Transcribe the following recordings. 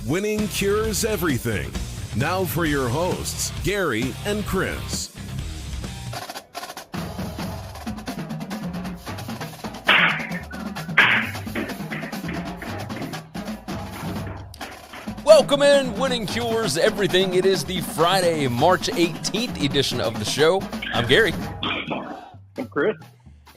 Winning cures everything. Now for your hosts, Gary and Chris. Welcome in, Winning Cures Everything. It is the Friday, March 18th edition of the show. I'm Gary. I'm Chris.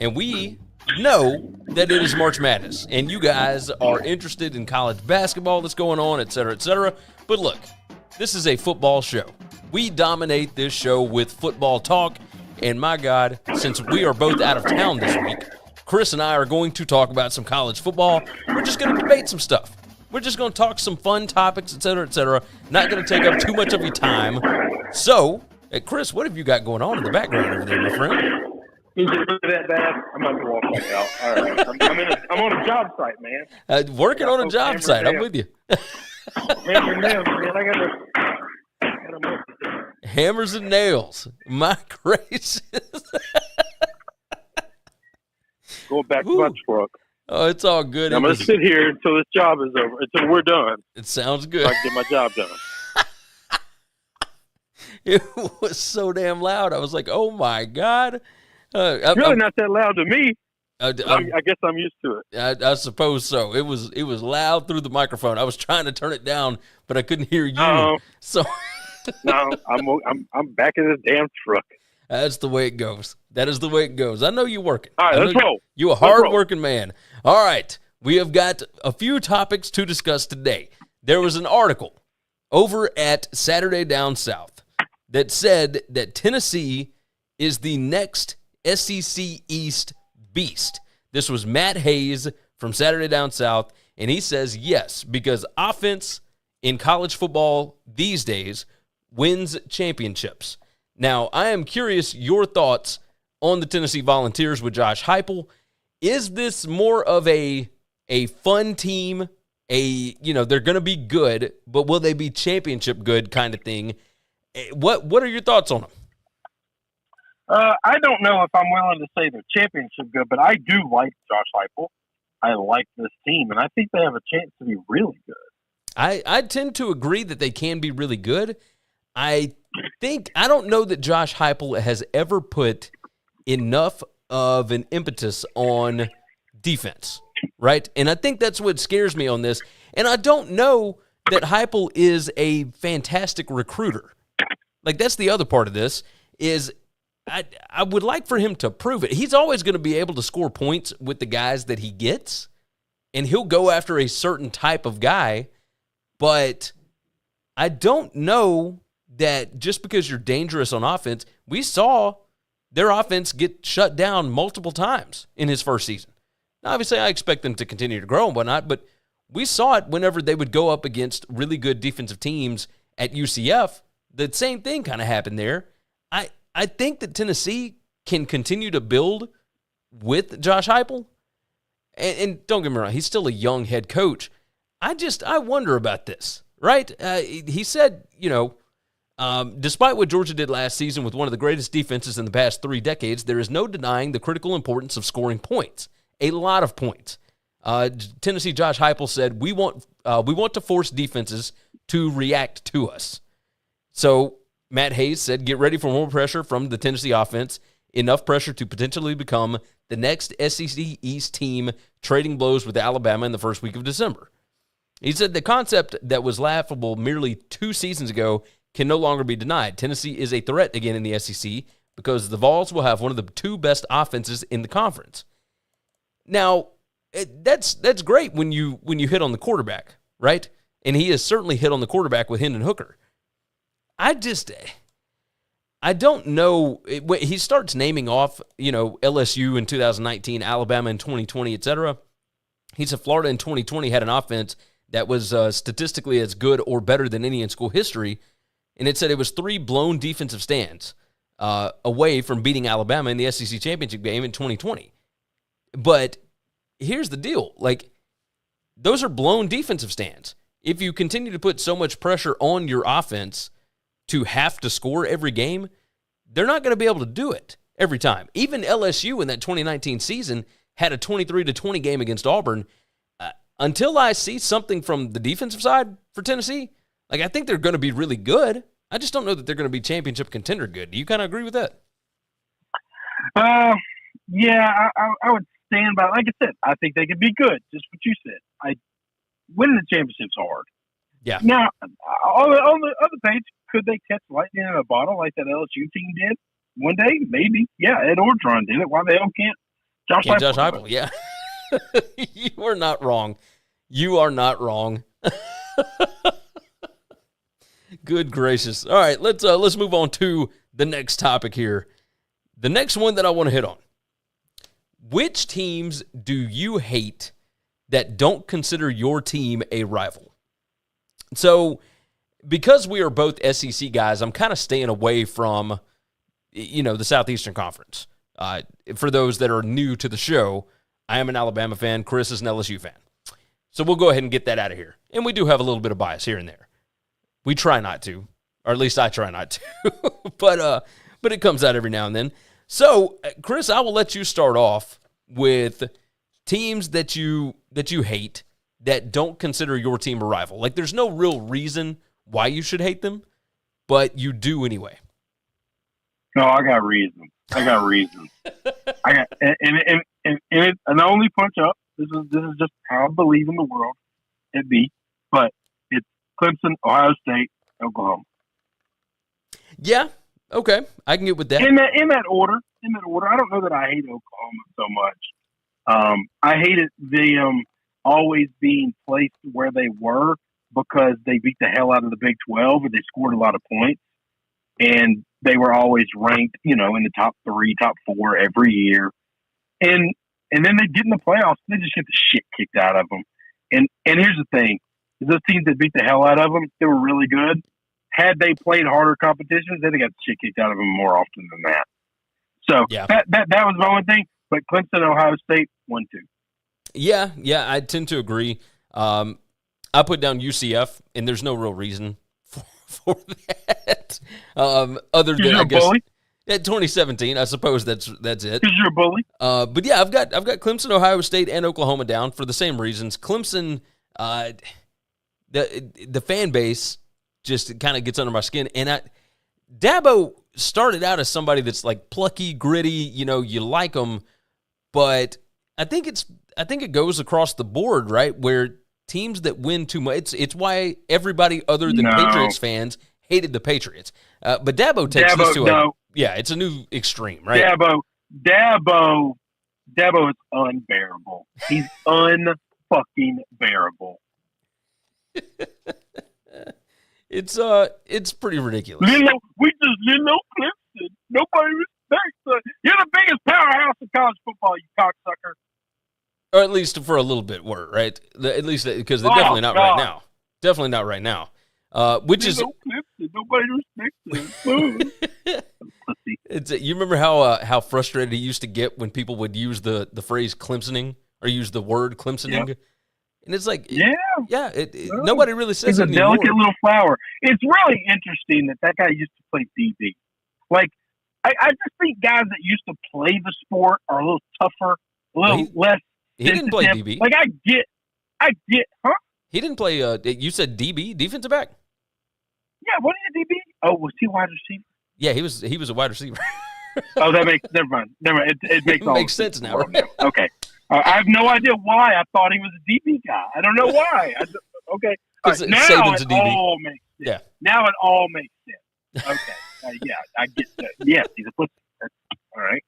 And we know that it is March Madness, and you guys are interested in college basketball that's going on, et cetera, et cetera. But look, this is a football show. We dominate this show with football talk, and my God, since we are both out of town this week, Chris and I are going to talk about some college football. We're just going to debate some stuff. We're just going to talk some fun topics, et cetera, et cetera. Not going to take up too much of your time. So, Chris, what have you got going on in the background over there, my friend? Is it really that bad? I'm about to walk back out. All right. I'm on a job site, man. Working on a job site. I'm with you. Hammer and nails, man. I got to Hammers and nails. My gracious. Going back to my truck. Oh, it's all good. I'm going to sit here until this job is over, until we're done. It sounds good. So I can get my job done. It was so damn loud. I was like, oh, my God. It's really not that loud to me. I guess I'm used to it. I suppose so. It was loud through the microphone. I was trying to turn it down, but I couldn't hear you. So no, I'm back in this damn truck. That's the way it goes. That is the way it goes. I know you're working. All right, let's roll. You're a hard-working man. All right, we have got a few topics to discuss today. There was an article over at Saturday Down South that said that Tennessee is the next SEC East beast. This was Matt Hayes from Saturday Down South, and he says yes, because offense in college football these days wins championships. Now, I am curious your thoughts on the Tennessee Volunteers with Josh Heupel. Is this more of a fun team? They're going to be good, but will they be championship good kind of thing? What are your thoughts on them? I don't know if I'm willing to say they're championship good, but I do like Josh Heupel. I like this team, and I think they have a chance to be really good. I tend to agree that they can be really good. I don't know that Josh Heupel has ever put enough of an impetus on defense, right? And I think that's what scares me on this. And I don't know that Heupel is a fantastic recruiter. Like, that's the other part of this is I would like for him to prove it. He's always going to be able to score points with the guys that he gets, and he'll go after a certain type of guy, but I don't know that just because you're dangerous on offense, we saw their offense get shut down multiple times in his first season. Now, obviously, I expect them to continue to grow and whatnot, but we saw it whenever they would go up against really good defensive teams at UCF. The same thing kind of happened there. I think that Tennessee can continue to build with Josh Heupel. And don't get me wrong, he's still a young head coach. I wonder about this, right? He said, despite what Georgia did last season with one of the greatest defenses in the past 3 decades, there is no denying the critical importance of scoring points, a lot of points. Tennessee Josh Heupel said, we want to force defenses to react to us. So Matt Hayes said, get ready for more pressure from the Tennessee offense, enough pressure to potentially become the next SEC East team trading blows with Alabama in the first week of December. He said the concept that was laughable merely 2 seasons ago can no longer be denied. Tennessee is a threat again in the SEC because the Vols will have one of the 2 best offenses in the conference. Now, that's great when you hit on the quarterback, right? And he has certainly hit on the quarterback with Hendon Hooker. I don't know. He starts naming off, LSU in 2019, Alabama in 2020, et cetera. He said Florida in 2020 had an offense that was statistically as good or better than any in school history. And it said it was 3 blown defensive stands away from beating Alabama in the SEC championship game in 2020. But here's the deal. Like, those are blown defensive stands. If you continue to put so much pressure on your offense to have to score every game, they're not going to be able to do it every time. Even LSU in that 2019 season had a 23-20 game against Auburn. until I see something from the defensive side for Tennessee, like I think they're going to be really good. I just don't know that they're going to be championship contender good. Do you kind of agree with that? Yeah, I would stand by. Like I said, I think they could be good. Just what you said. Winning the championship's hard. Yeah. Now, on the other page, could they catch lightning in a bottle like that LSU team did one day? Maybe. Yeah, Ed Orgeron did it. Why the hell can't Josh Heupel? Yeah. You are not wrong. You are not wrong. Good gracious. All right, let's move on to the next topic here. The next one that I want to hit on. Which teams do you hate that don't consider your team a rival? So, because we are both SEC guys, I'm kind of staying away from, the Southeastern Conference. For those that are new to the show, I am an Alabama fan. Chris is an LSU fan. So we'll go ahead and get that out of here. And we do have a little bit of bias here and there. We try not to, or at least I try not to. But it comes out every now and then. So, Chris, I will let you start off with teams that you hate that don't consider your team a rival. Like, there's no real reason why you should hate them, but you do anyway. No, I got reasons. I got and I only punch up. This is just how I believe in the world. It be, but it's Clemson, Ohio State, Oklahoma. Yeah. Okay, I can get with that. In that order. I don't know that I hate Oklahoma so much. I hated them always being placed where they were because they beat the hell out of the Big 12 and they scored a lot of points. And they were always ranked, in the top 3, top 4 every year. And then they get in the playoffs, they just get the shit kicked out of them. And here's the thing. Those teams that beat the hell out of them, they were really good. Had they played harder competitions, they got the shit kicked out of them more often than that. So yeah. that was my only thing. But Clemson, Ohio State, 1-2. Yeah, I tend to agree. I put down UCF, and there's no real reason for that. Other than I guess bully? At 2017, I suppose that's it. Because you're a bully. But yeah, I've got Clemson, Ohio State, and Oklahoma down for the same reasons. Clemson, the fan base just kind of gets under my skin, and Dabo started out as somebody that's like plucky, gritty. You like him, but I think it goes across the board, right? Where teams that win too much, it's why everybody other than Patriots fans hated the Patriots. But Dabo takes this to it's a new extreme, right? Dabo is unbearable. He's unfucking bearable. It's pretty ridiculous. We just little Clemson. Nobody respects us. You're the biggest powerhouse in college football, you cocksucker. Or at least for a little bit were, right? At least because they're definitely not right now. Definitely not right now. Which is nobody respects it. You remember how frustrated he used to get when people would use the phrase Clemsoning or use the word Clemsoning? Yeah. And it's like, nobody really says it anymore. He's a delicate little flower. It's really interesting that guy used to play DB. Like, I just think guys that used to play the sport are a little tougher, a little less. He didn't play DB. Like, I get, huh? He didn't play, you said DB, defensive back? Yeah, what is a DB? Oh, was he wide receiver? Yeah, he was a wide receiver. Oh, that makes, never mind. It makes sense now, right? Okay. I have no idea why I thought he was a DB guy. I don't know why. Okay. Right, now Saban's it a DB. all makes sense. Yeah. Now it all makes sense. Okay. Yeah, I get that. Yes, he's a pussy. All right.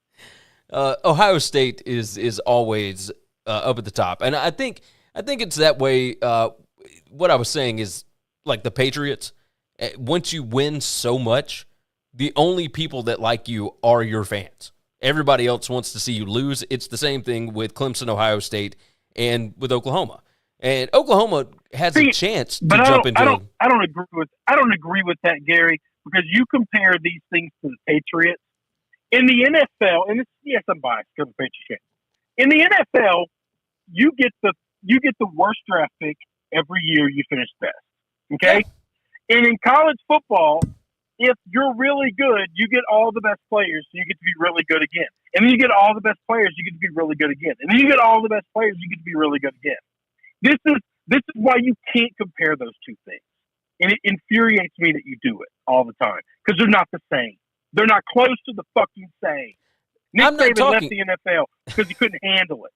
Ohio State is always up at the top, and I think it's that way. What I was saying is like the Patriots. Once you win so much, the only people that like you are your fans. Everybody else wants to see you lose. It's the same thing with Clemson, Ohio State, and with Oklahoma. And Oklahoma has a chance to jump into. I don't agree with that, Gary, because you compare these things to the Patriots. In the NFL, and yes, I'm biased because the Patriots. In the NFL, you get the worst draft pick every year. You finish best. Okay, and in college football, if you're really good, you get all the best players, so you get to be really good again. And then you get all the best players, you get to be really good again. And then you get all the best players, you get to be really good again. This is why you can't compare those two things. And it infuriates me that you do it all the time because they're not the same. They're not close to the fucking same. Nick Saban left the NFL because he couldn't handle it.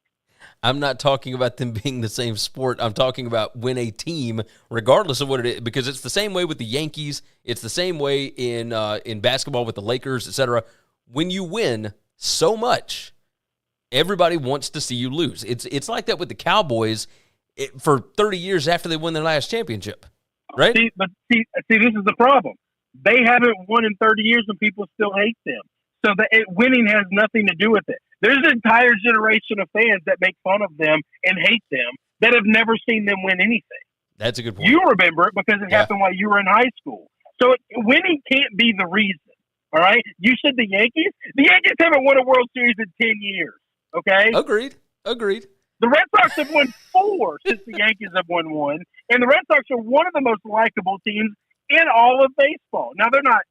I'm not talking about them being the same sport. I'm talking about when a team, regardless of what it is, because it's the same way with the Yankees. It's the same way in basketball with the Lakers, etc. When you win so much, everybody wants to see you lose. It's like that with the Cowboys for 30 years after they won their last championship, right? See, this is the problem. They haven't won in 30 years and people still hate them. So winning has nothing to do with it. There's an entire generation of fans that make fun of them and hate them that have never seen them win anything. That's a good point. You remember it because it happened while you were in high school. So winning can't be the reason, all right? You said the Yankees? The Yankees haven't won a World Series in 10 years, okay? Agreed. The Red Sox have won 4 since the Yankees have won 1, and the Red Sox are one of the most likable teams in all of baseball. Now, they're not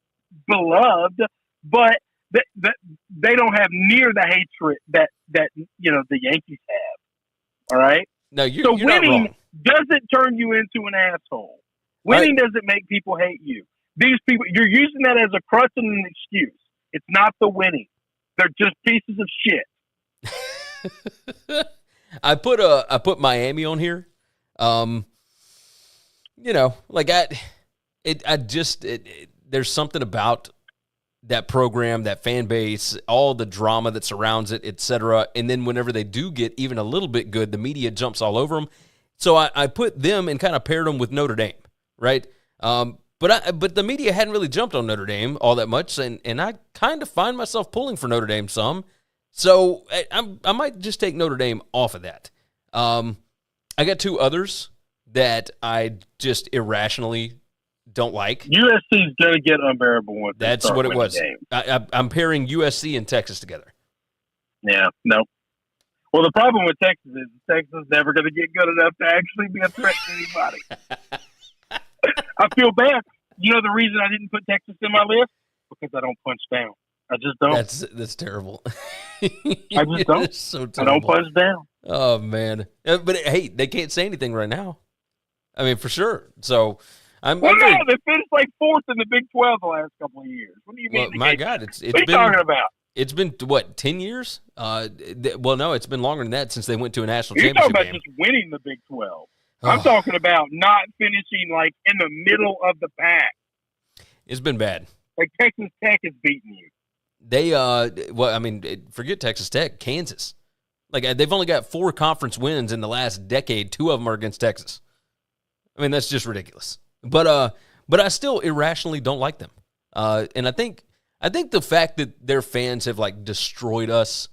beloved, but they don't have near the hatred that the Yankees have. All right. No, you're winning not wrong. Doesn't turn you into an asshole. Winning doesn't make people hate you. These people, you're using that as a crutch and an excuse. It's not the winning. They're just pieces of shit. I put Miami on here. There's something about that program, that fan base, all the drama that surrounds it, etc. And then whenever they do get even a little bit good, the media jumps all over them. So I put them and kind of paired them with Notre Dame, right? But the media hadn't really jumped on Notre Dame all that much, and I kind of find myself pulling for Notre Dame some. So I might just take Notre Dame off of that. I got 2 others that I just irrationally don't like. USC's going to get unbearable once. That's what it was. I'm pairing USC and Texas together. Yeah, no. Well, the problem with Texas is Texas never going to get good enough to actually be a threat to anybody. I feel bad. You know the reason I didn't put Texas in my list? Because I don't punch down. I just don't. That's terrible. I just don't. So I don't punch down. Oh, man. But, hey, they can't say anything right now. I mean, for sure. So, they finished like 4th in the Big 12 the last couple of years. What do you mean? Well, my God, what are you talking about? It's been, 10 years? Well, no, it's been longer than that since they went to a national You're championship talking about just winning the Big 12. I'm talking about not finishing like in the middle of the pack. It's been bad. Like Texas Tech is beating you. They, forget Texas Tech, Kansas. Like, they've only got 4 conference wins in the last decade. 2 of them are against Texas. I mean, that's just ridiculous. But I still irrationally don't like them. And I think the fact that their fans have like destroyed us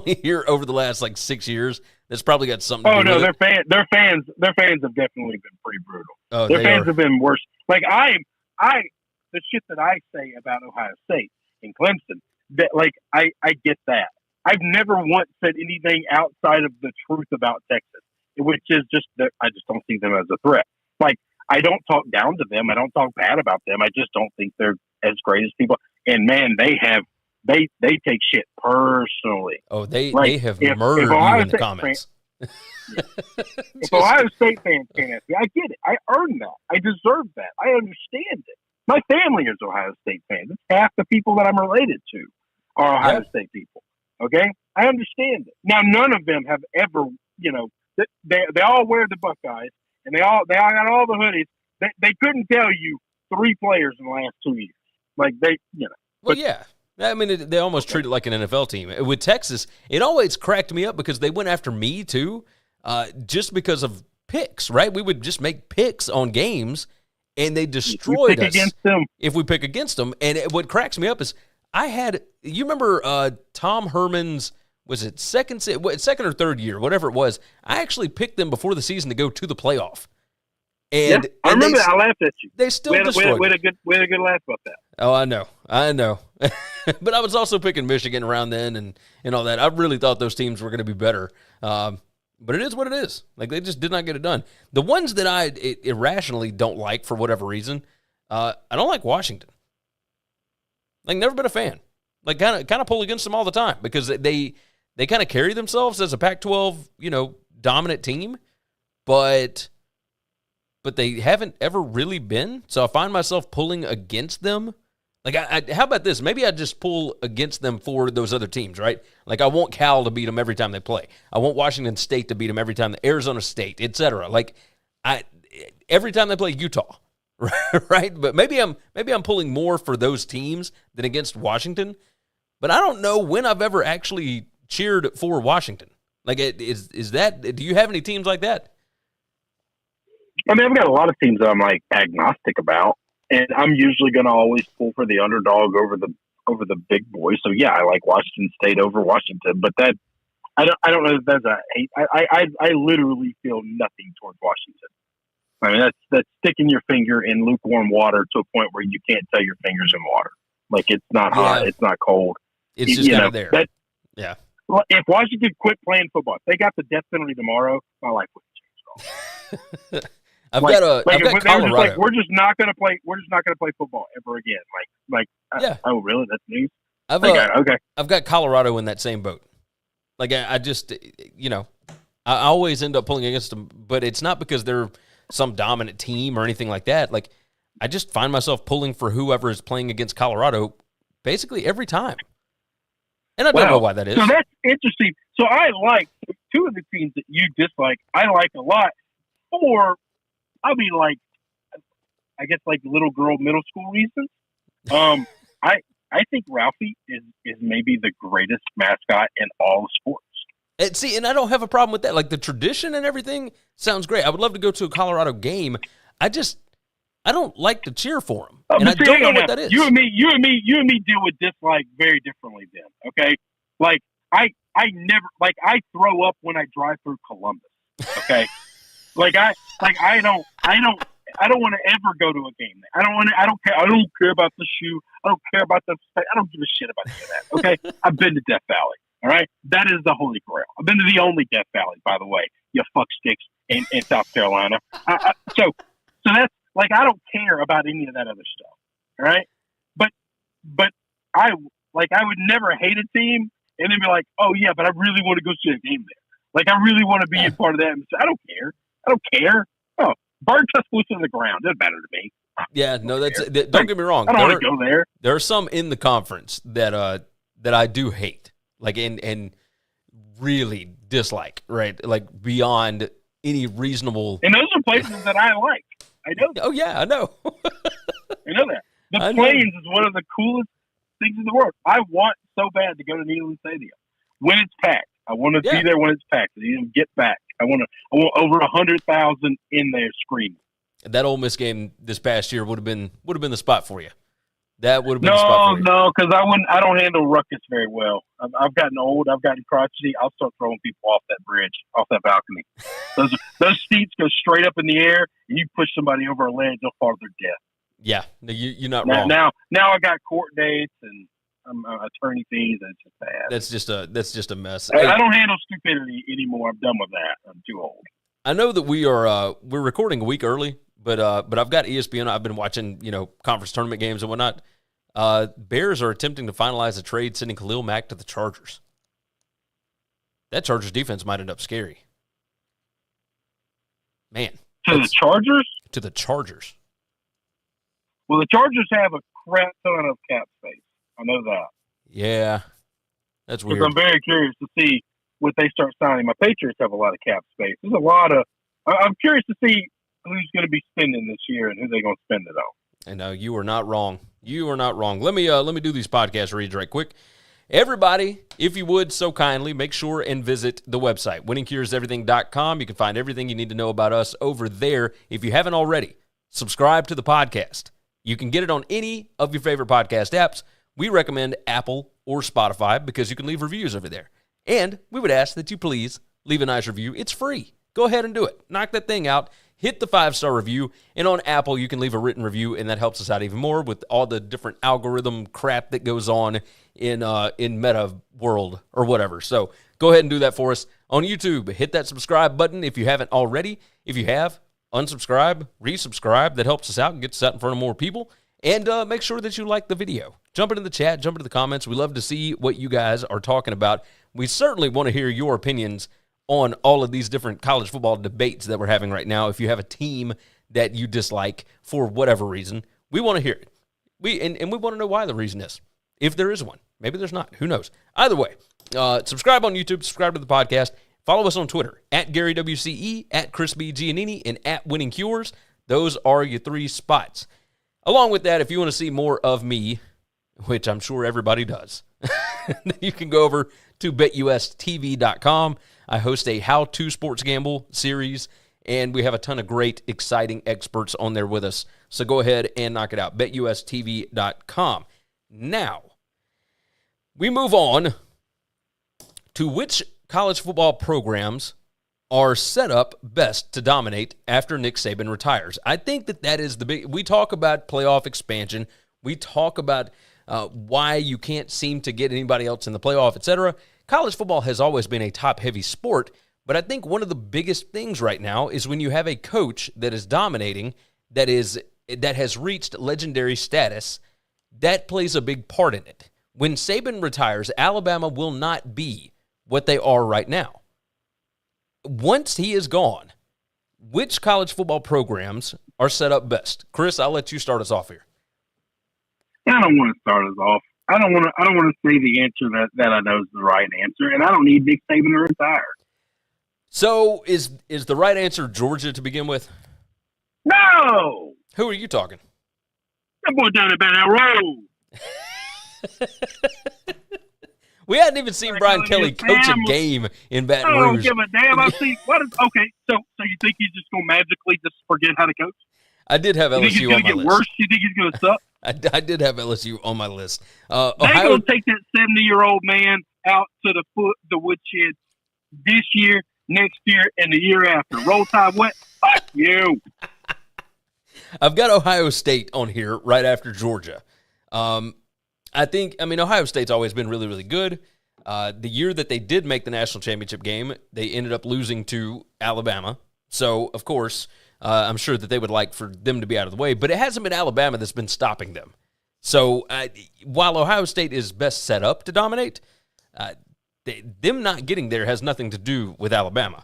here over the last like 6 years, that's probably got something to do with it. Their fans have definitely been pretty brutal. Oh, their fans have been worse. Like the shit that I say about Ohio State and Clemson, that like I get that. I've never once said anything outside of the truth about Texas, which is just that I just don't see them as a threat. Like, I don't talk down to them. I don't talk bad about them. I just don't think they're as great as people. And man, they take shit personally. Oh, they have murdered you in the comments. If Ohio State fans can't ask me, I get it. I earned that. I deserve that. I understand it. My family is Ohio State fans. It's half the people that I'm related to are Ohio State people. Okay? I understand it. Now, none of them have ever, they all wear the Buckeyes, and they all got all the hoodies. They couldn't tell you 3 players in the last 2 years. Like, Well, yeah. I mean, they almost treat it like an NFL team. With Texas, it always cracked me up because they went after me, too, just because of picks, right? We would just make picks on games, and they destroyed us if we pick against them. And what cracks me up is you remember Tom Herman's, was it second or third year, whatever it was, I actually picked them before the season to go to the playoff. And I remember that. I laughed at you. They still destroyed we had a good laugh about that. Oh, I know. But I was also picking Michigan around then and all that. I really thought those teams were going to be better. But it is what it is. Like, they just did not get it done. The ones that I irrationally don't like for whatever reason, I don't like Washington. Like, never been a fan. Like, kind of pull against them all the time because they kind of carry themselves as a Pac-12, dominant team. but they haven't ever really been. So I find myself pulling against them. Like, how about this? Maybe I just pull against them for those other teams, right? Like, I want Cal to beat them every time they play. I want Washington State to beat them every time, Arizona State, etc. Like, every time they play Utah, right? But maybe I'm pulling more for those teams than against Washington. But I don't know when I've ever actually cheered for Washington. Like, is that? Do you have any teams like that? I mean, I've got a lot of teams that I'm like agnostic about. And I'm usually going to always pull for the underdog over the big boys. So yeah, I like Washington State over Washington, but that I don't know if that's a hate. I literally feel nothing towards Washington. I mean, that's sticking your finger in lukewarm water to a point where you can't tell your fingers in water. Like, it's not hot, it's not cold. It's just kind of there. Yeah. Well, if Washington quit playing football, if they got the death penalty tomorrow, my life wouldn't change at all. I've got Colorado. We're just not going to play. We're just not going to play football ever again. Oh, really? That's news. Okay. I've got Colorado in that same boat. Like, I just, I always end up pulling against them, but it's not because they're some dominant team or anything like that. Like, I just find myself pulling for whoever is playing against Colorado basically every time, and I don't know why that is. So that's interesting. So I like two of the teams that you dislike. I like a lot. Or I'll be like, I guess like little girl middle school reasons. I think Ralphie is maybe the greatest mascot in all of sports. And I don't have a problem with that. Like, the tradition and everything sounds great. I would love to go to a Colorado game. I don't like to cheer for him, and I don't know what that is. You and me deal with dislike very differently. Then, okay, like I never I throw up when I drive through Columbus. Okay. I don't want to ever go to a game there. I don't care. I don't care about the shoe. I don't care about I don't give a shit about any of that. Okay. I've been to Death Valley. All right. That is the Holy Grail. I've been to the only Death Valley, by the way, you fuck sticks in South Carolina. So that's like, I don't care about any of that other stuff. All right. But I would never hate a team and then be like, oh yeah, but I really want to go see a game there. Like, I really want to be a part of that. I don't care. Oh, burn Tuscaloosa on the ground. Doesn't matter to me. Yeah, no, don't get me wrong. I don't want to go there. There are some in the conference that I do hate, like, and really dislike, right? Like, beyond any reasonable. And those are places that I like. I know that. Oh yeah, I know. I know that. The Plains is one of the coolest things in the world. I want so bad to go to Neyland Stadium when it's packed. I want to be there when it's packed. I need to get back. I want over 100,000 in there screaming. That Ole Miss game this past year would have been the spot for you. That would have been the spot for you. No, because I don't handle ruckus very well. I've gotten old. I've gotten crotchety. I'll start throwing people off that bridge, off that balcony. Those seats go straight up in the air, and you push somebody over a ledge, they'll fall to their death. Yeah, you're not wrong. Now I got court dates and attorney fees. It's just bad. That's just a mess. I don't handle stupidity anymore. I'm done with that. I'm too old. I know that we're recording a week early, but I've got ESPN. I've been watching conference tournament games and whatnot. Bears are attempting to finalize a trade sending Khalil Mack to the Chargers. That Chargers defense might end up scary. Man. To the Chargers? To the Chargers. Well, the Chargers have a crap ton of cap space. I know that. Yeah. That's weird. Because I'm very curious to see what they start signing. My Patriots have a lot of cap space. There's a lot of – I'm curious to see who's going to be spending this year and who they're going to spend it on. And you are not wrong. You are not wrong. Let me do these podcast reads right quick. Everybody, if you would so kindly, make sure and visit the website, winningcureseverything.com. You can find everything you need to know about us over there. If you haven't already, subscribe to the podcast. You can get it on any of your favorite podcast apps. We recommend Apple or Spotify because you can leave reviews over there. And we would ask that you please leave a nice review. It's free. Go ahead and do it. Knock that thing out. Hit the 5-star review. And on Apple, you can leave a written review, and that helps us out even more with all the different algorithm crap that goes on in Meta world or whatever. So go ahead and do that for us. On YouTube, hit that subscribe button if you haven't already. If you have, unsubscribe, resubscribe. That helps us out and gets us out in front of more people. And make sure that you like the video. Jump into the chat, jump into the comments. We love to see what you guys are talking about. We certainly want to hear your opinions on all of these different college football debates that we're having right now. If you have a team that you dislike for whatever reason, we want to hear it. We want to know why the reason is, if there is one. Maybe there's not. Who knows? Either way, subscribe on YouTube, subscribe to the podcast. Follow us on Twitter, at GaryWCE, at Chris B. Giannini, and at Winning Cures. Those are your 3 spots. Along with that, if you want to see more of me, which I'm sure everybody does, you can go over to BetUSTV.com. I host a how-to sports gamble series, and we have a ton of great, exciting experts on there with us. So go ahead and knock it out, BetUSTV.com. Now, we move on to which college football programs are set up best to dominate after Nick Saban retires. I think that is the big – we talk about playoff expansion. We talk about why you can't seem to get anybody else in the playoff, etc. College football has always been a top-heavy sport, but I think one of the biggest things right now is when you have a coach that is dominating, that has reached legendary status, that plays a big part in it. When Saban retires, Alabama will not be what they are right now. Once he is gone, which college football programs are set up best? Chris, I'll let you start us off here. I don't want to start us off. I don't want to say the answer that I know is the right answer, and I don't need Nick Saban to retire. So is the right answer Georgia to begin with? No. Who are you talking? That boy down at Baton Rouge. We hadn't even seen Brian Kelly coach a game in Baton Rouge. I don't give a damn. Okay, so you think he's just going to magically just forget how to coach? I did have LSU on my list. You think he's going to get worse? You think he's going to suck? I did have LSU on my list. They're going to take that 70-year-old man out to the woodshed this year, next year, and the year after. Roll Tide what? Fuck you. I've got Ohio State on here right after Georgia. Ohio State's always been really, really good. The year that they did make the national championship game, they ended up losing to Alabama. So, of course, I'm sure that they would like for them to be out of the way. But it hasn't been Alabama that's been stopping them. So, while Ohio State is best set up to dominate, them not getting there has nothing to do with Alabama.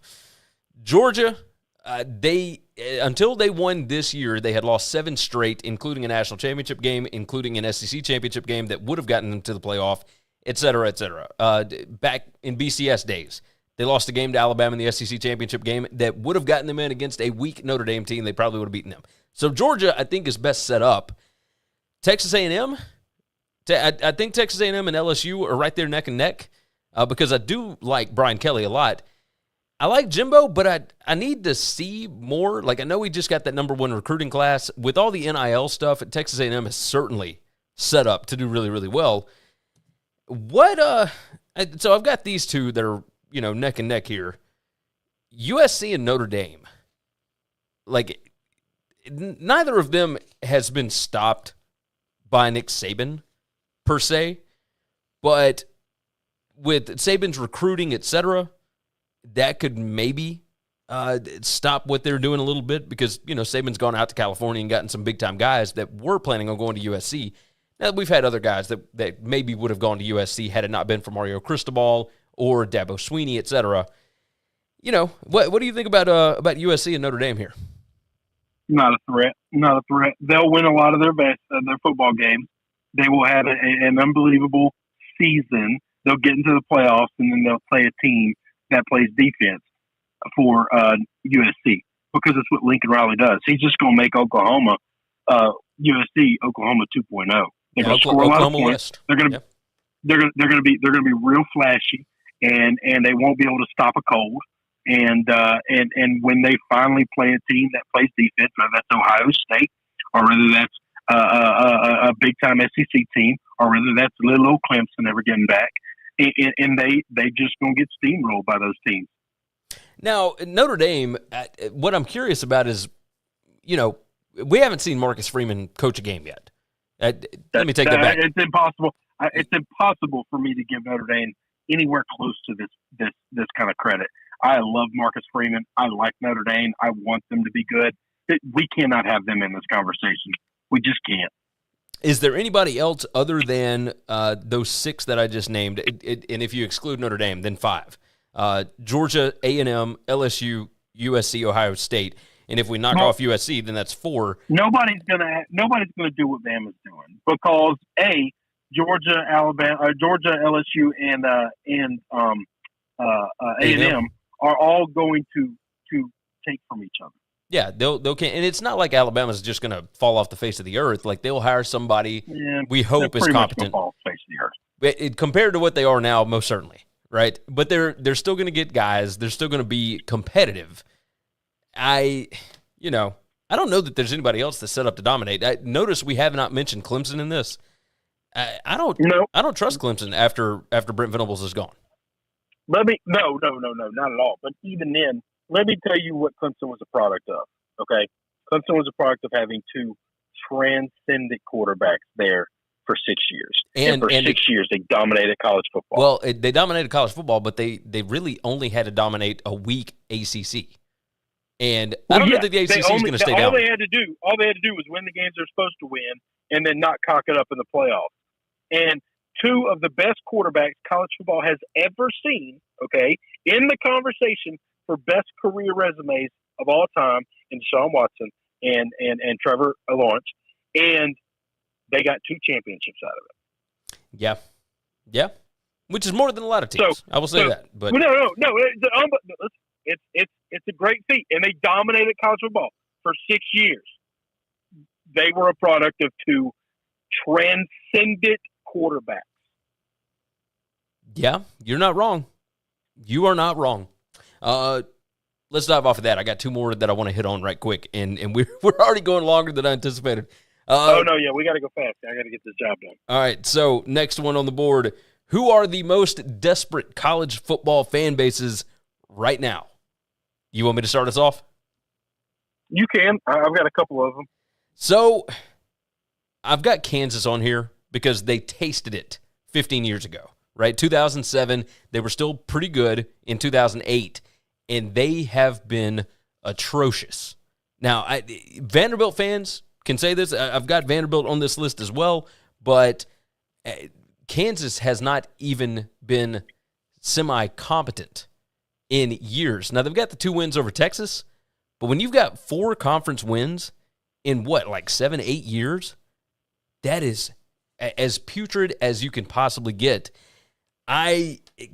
Georgia, until they won this year, they had lost 7 straight, including a national championship game, including an SEC championship game that would have gotten them to the playoff, et cetera, et cetera. Back in BCS days, they lost a game to Alabama in the SEC championship game that would have gotten them in against a weak Notre Dame team. They probably would have beaten them. So Georgia, I think, is best set up. Texas A&M, I think Texas A&M and LSU are right there neck and neck because I do like Brian Kelly a lot. I like Jimbo, but I need to see more. Like, I know we just got that number 1 recruiting class. With all the NIL stuff, Texas A&M is certainly set up to do really, really well. So I've got these two that are, neck and neck here. USC and Notre Dame. Like, neither of them has been stopped by Nick Saban, per se. But with Saban's recruiting, et cetera, that could maybe stop what they're doing a little bit because, Saban's gone out to California and gotten some big-time guys that were planning on going to USC. Now, we've had other guys that maybe would have gone to USC had it not been for Mario Cristobal or Dabo Sweeney, et cetera. What do you think about USC and Notre Dame here? Not a threat. Not a threat. They'll win a lot of their football games. They will have an unbelievable season. They'll get into the playoffs, and then they'll play a team that plays defense for USC because it's what Lincoln Riley does. He's just going to make Oklahoma, USC, Oklahoma 2.0. They're going to score a lot of points. They're going to be real flashy, and they won't be able to stop a cold. And when they finally play a team that plays defense, whether that's Ohio State or whether that's a big time SEC team or whether that's little old Clemson ever getting back. And they just gonna get steamrolled by those teams. Now, Notre Dame, what I'm curious about is, we haven't seen Marcus Freeman coach a game yet. Let me take that back. It's impossible. It's impossible for me to give Notre Dame anywhere close to this kind of credit. I love Marcus Freeman. I like Notre Dame. I want them to be good. We cannot have them in this conversation. We just can't. Is there anybody else other than those 6 that I just named? And if you exclude Notre Dame, then 5. Georgia, A&M, LSU, USC, Ohio State. And if we knock off USC, then that's 4. Nobody's gonna do what Bama's doing because Georgia, Alabama, Georgia, LSU, and A&M are all going to take from each other. Yeah, they'll and it's not like Alabama's just going to fall off the face of the earth. Like they'll hire somebody we hope is competent. Fall off the face of the earth. Compared to what they are now, most certainly, right? But they're still going to get guys. They're still going to be competitive. I don't know that there's anybody else that's set up to dominate. Notice we have not mentioned Clemson in this. I don't trust Clemson after Brent Venables is gone. No, not at all. But even then, let me tell you what Clemson was a product of. Okay, Clemson was a product of having 2 transcendent quarterbacks there for 6 years, and for 6 years they dominated college football. Well, they dominated college football, but they really only had to dominate a weak ACC. And I don't know that the ACC is going to stay down. All they had to do was win the games they're supposed to win, and then not cock it up in the playoffs. And 2 of the best quarterbacks college football has ever seen, okay, in the conversation for best career resumes of all time, in Deshaun Watson and Trevor Lawrence, and they got 2 championships out of it. Yeah, which is more than a lot of teams. I will say that. But no, it's a great feat, and they dominated college football for 6 years. They were a product of 2 transcendent quarterbacks. Yeah, you're not wrong. You are not wrong. Let's dive off of that. I got 2 more that I want to hit on right quick, and we're already going longer than I anticipated. We got to go fast. I got to get this job done. All right, so next one on the board. Who are the most desperate college football fan bases right now? You want me to start us off? You can. I've got a couple of them. So I've got Kansas on here because they tasted it 15 years ago, right? 2007, they were still pretty good in 2008, and they have been atrocious. Now, Vanderbilt fans can say this. I've got Vanderbilt on this list as well, but Kansas has not even been semi-competent in years. Now, they've got the 2 wins over Texas, but when you've got 4 conference wins in 7, 8 years, that is as putrid as you can possibly get.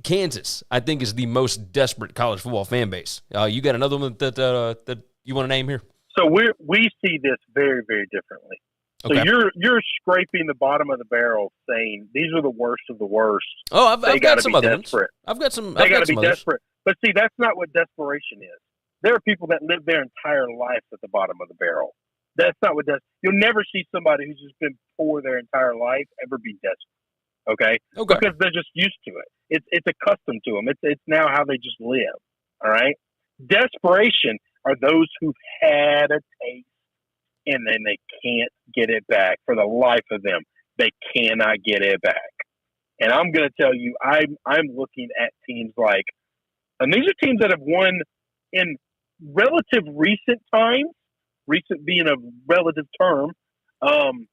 Kansas, I think, is the most desperate college football fan base. You got another one that you want to name here? So we see this very, very differently. So you're scraping the bottom of the barrel, saying these are the worst of the worst. Oh, I've got some other ones. I've got some. They got to be desperate. But see, that's not what desperation is. There are people that live their entire life at the bottom of the barrel. That's not what you'll never see somebody who's just been poor their entire life ever be desperate. Okay? Because they're just used to it. It's accustomed to them. It's now how they just live. All right? Desperation are those who've had a taste and then they can't get it back for the life of them. They cannot get it back. And I'm going to tell you, I'm looking at teams like, and these are teams that have won in relative recent times, recent being a relative term. I'm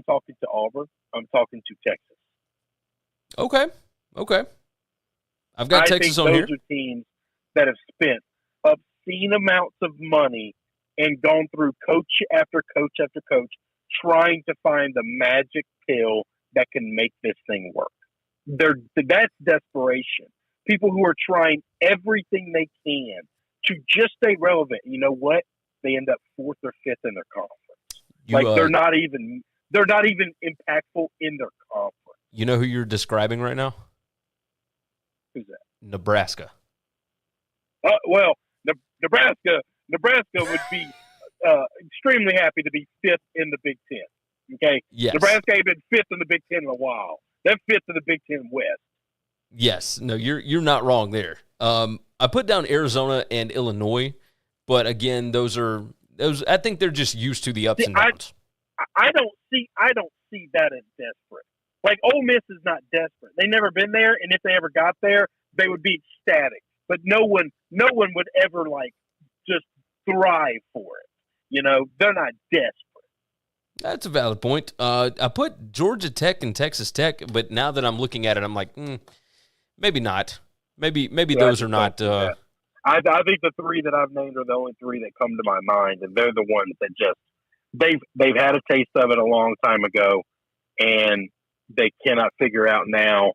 talking to Auburn. I'm talking to Texas. Okay. I've got Texas on here. Those are teams that have spent obscene amounts of money and gone through coach after coach after coach trying to find the magic pill that can make this thing work. That's desperation. People who are trying everything they can to just stay relevant. You know what? They end up 4th or 5th in their conference. They're not even impactful in their conference. You know who you're describing right now? Who's that? Nebraska. Nebraska would be extremely happy to be 5th in the Big Ten. Okay? Yes. Nebraska ain't been 5th in the Big Ten in a while. They're 5th in the Big Ten West. Yes. No, you're not wrong there. I put down Arizona and Illinois, but again, those I think they're just used to the ups and downs. I don't see that as desperate. Like Ole Miss is not desperate. They've never been there, and if they ever got there, they would be ecstatic. But no one would ever just thrive for it. You know, they're not desperate. That's a valid point. I put Georgia Tech and Texas Tech, but now that I'm looking at it, I'm like, maybe not. Maybe Yeah, those are not. I think the three that I've named are the only three that come to my mind, and they're the ones that just they've had a taste of it a long time ago, and they cannot figure out now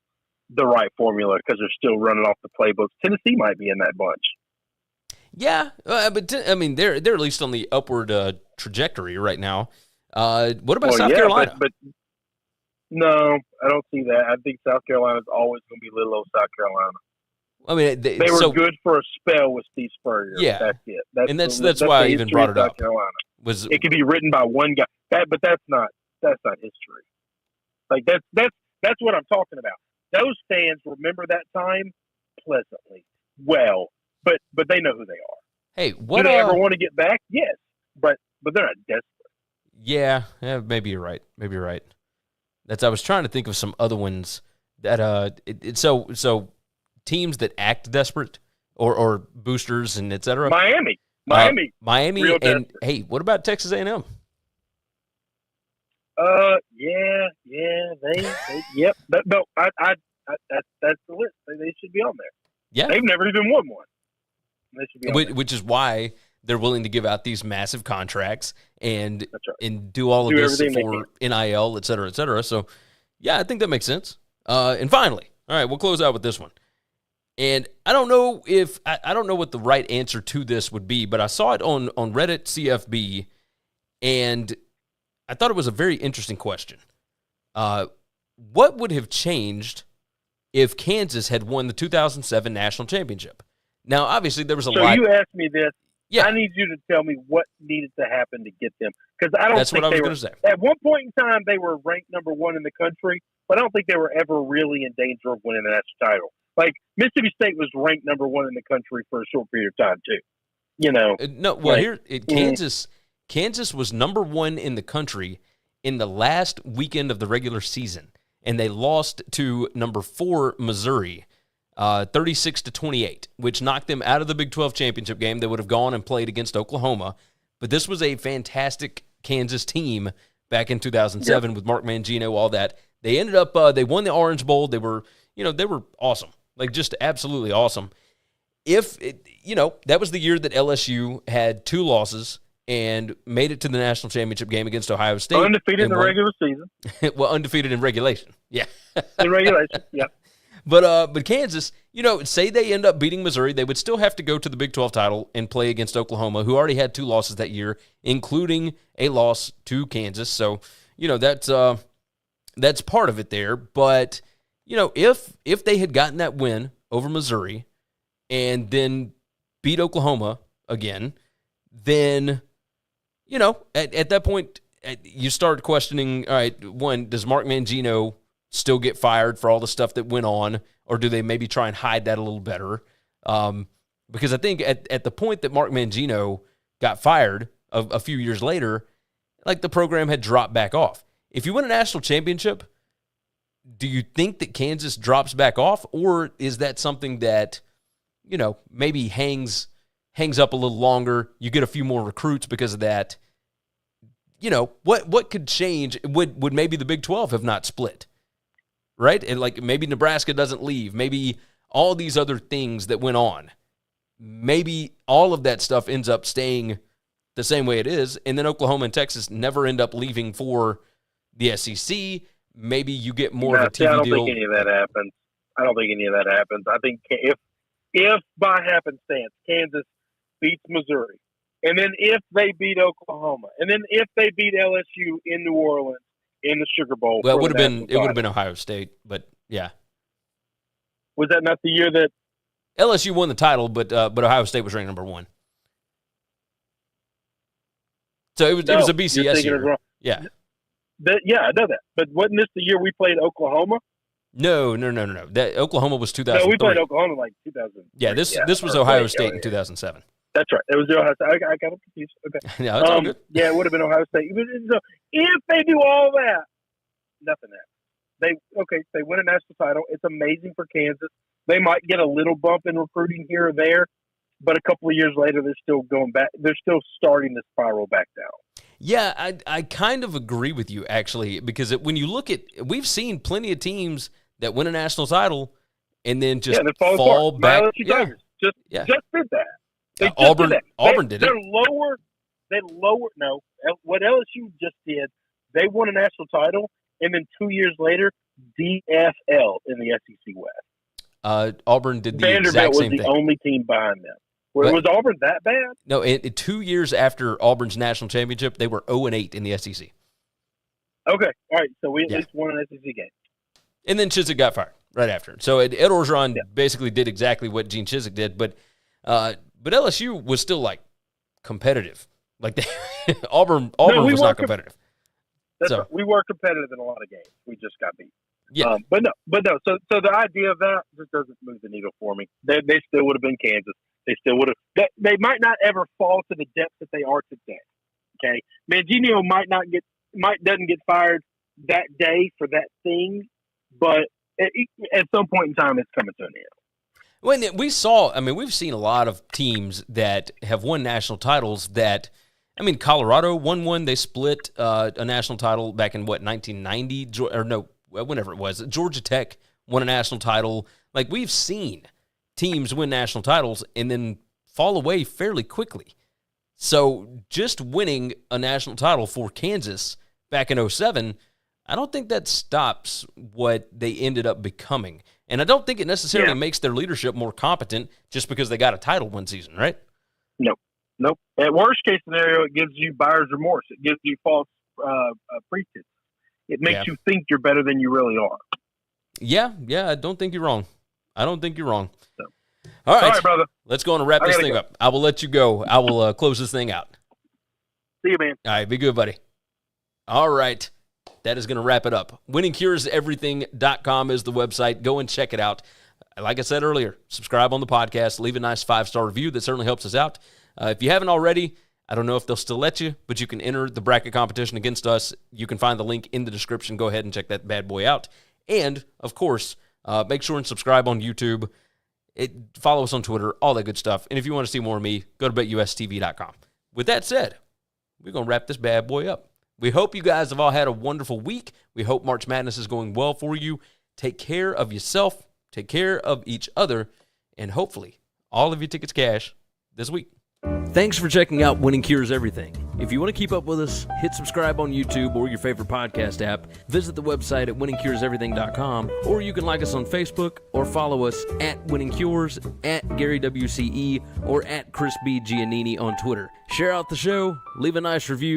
the right formula because they're still running off the playbooks. Tennessee might be in that bunch. Yeah, but I mean, they're at least on the upward trajectory right now. What about South Carolina? But no, I don't see that. I think South Carolina's always going to be little old South Carolina. I mean, they were good for a spell with Steve Spurrier. Yeah, that's it. That's why I even brought it up. It could be written by one guy, but that's not history. Like that's what I'm talking about. Those fans remember that time pleasantly well, but they know who they are. Hey, what do they ever want to get back? Yes, but they're not desperate. Yeah, maybe you're right. I was trying to think of some other ones that so teams that act desperate or boosters and et cetera. Miami, and desperate. Hey, what about Texas A&M? Yep. No, that's the list. They should be on there. Yeah, they've never even won one. They should be on there. Which is why they're willing to give out these massive contracts and and do all of do this for NIL, et cetera, et cetera. So, yeah, I think that makes sense. And finally, all right, we'll close out with this one. And I don't know I don't know what the right answer to this would be, but I saw it on Reddit CFB, and I thought it was a very interesting question. What would have changed if Kansas had won the 2007 national championship? Now, obviously, there was a lot. So you asked me this. Yeah. I need you to tell me what needed to happen to get them. Because I don't That's think what I was they going were. to say. At one point in time, they were ranked number one in the country, but I don't think they were ever really in danger of winning the national title. Like, Mississippi State was ranked number one in the country for a short period of time, too. You know? No, well, Kansas was number one in the country in the last weekend of the regular season, and they lost to number 4 Missouri, 36-28, which knocked them out of the Big 12 championship game. They would have gone and played against Oklahoma, but this was a fantastic Kansas team back in 2007 with Mark Mangino, all that. They ended up they won the Orange Bowl. They were awesome, like just absolutely awesome. That was the year that LSU had 2 losses and made it to the national championship game against Ohio State. Undefeated in the regular season. Well, undefeated in regulation. Yeah. In regulation, yeah. But Kansas, say they end up beating Missouri, they would still have to go to the Big 12 title and play against Oklahoma, who already had 2 losses that year, including a loss to Kansas. So, that's part of it there. But, if they had gotten that win over Missouri and then beat Oklahoma again, then, at that point, you start questioning, all right, one, does Mark Mangino still get fired for all the stuff that went on, or do they maybe try and hide that a little better? Because I think at the point that Mark Mangino got fired a few years later, like the program had dropped back off. If you win a national championship, do you think that Kansas drops back off, or is that something that, maybe hangs up a little longer? You get a few more recruits because of that. What could change? Would maybe the Big 12 have not split? Right? And like maybe Nebraska doesn't leave. Maybe all these other things that went on. Maybe all of that stuff ends up staying the same way it is. And then Oklahoma and Texas never end up leaving for the SEC. Maybe you get more of a TV deal. I don't think any of that happens. I think if by happenstance Kansas beats Missouri, and then if they beat Oklahoma, and then if they beat LSU in New Orleans, in the Sugar Bowl. Well, it would have been Ohio State, but yeah. Was that not the year that LSU won the title, but Ohio State was ranked number 1? So it was a BCS year. Yeah. I know that. But wasn't this the year we played Oklahoma? No. That Oklahoma was 2003. No, we played Oklahoma like 2000. Yeah, this was Ohio State in 2007. That's right. It was the Ohio State. I got them confused. Okay. Yeah, that's all good. Yeah, it would have been Ohio State. So if they do all that, nothing happens. They win a national title. It's amazing for Kansas. They might get a little bump in recruiting here or there, but a couple of years later, they're still going back. They're still starting to spiral back down. Yeah, I kind of agree with you, actually, because when you look at – we've seen plenty of teams that win a national title and then just they fall back. LSU Tigers just did that. Auburn did it. They're lower. No, what LSU just did, they won a national title, and then 2 years later, DFL in the SEC West. Auburn did the Vanderbilt exact same was the thing. only team behind them. Was Auburn that bad? No, 2 years after Auburn's national championship, they were 0-8 in the SEC. Okay, all right. So we at least won an SEC game. And then Chiswick got fired right after. So Ed Orgeron basically did exactly what Gene Chiswick did, but LSU was still like competitive. Like Auburn was not competitive. Right. We were competitive in a lot of games. We just got beat. Yeah, but no. So the idea of that just doesn't move the needle for me. They still would have been Kansas. They still would have. They might not ever fall to the depth that they are today. Okay, Mangino doesn't get fired that day for that thing, but at some point in time, it's coming to an end. When we've seen a lot of teams that have won national titles that, Colorado won one. They split a national title back in, 1990? Or no, whenever it was. Georgia Tech won a national title. Like, we've seen teams win national titles and then fall away fairly quickly. So just winning a national title for Kansas back in 2007, I don't think that stops what they ended up becoming. And I don't think it necessarily makes their leadership more competent just because they got a title one season, right? Nope. At worst case scenario, it gives you buyer's remorse. It gives you false pretense. It makes you think you're better than you really are. Yeah, I don't think you're wrong. So. All right, brother. Let's go on and wrap this thing up. I will let you go. I will close this thing out. See you, man. All right, be good, buddy. All right. That is going to wrap it up. WinningCuresEverything.com is the website. Go and check it out. Like I said earlier, subscribe on the podcast. Leave a nice 5-star review. That certainly helps us out. If you haven't already, I don't know if they'll still let you, but you can enter the bracket competition against us. You can find the link in the description. Go ahead and check that bad boy out. And, of course, make sure and subscribe on YouTube. Follow us on Twitter, all that good stuff. And if you want to see more of me, go to BetUSTV.com. With that said, we're going to wrap this bad boy up. We hope you guys have all had a wonderful week. We hope March Madness is going well for you. Take care of yourself. Take care of each other. And hopefully, all of your tickets cash this week. Thanks for checking out Winning Cures Everything. If you want to keep up with us, hit subscribe on YouTube or your favorite podcast app. Visit the website at winningcureseverything.com, or you can like us on Facebook or follow us at Winning Cures, at Gary WCE, or at Chris B. Giannini on Twitter. Share out the show, leave a nice review.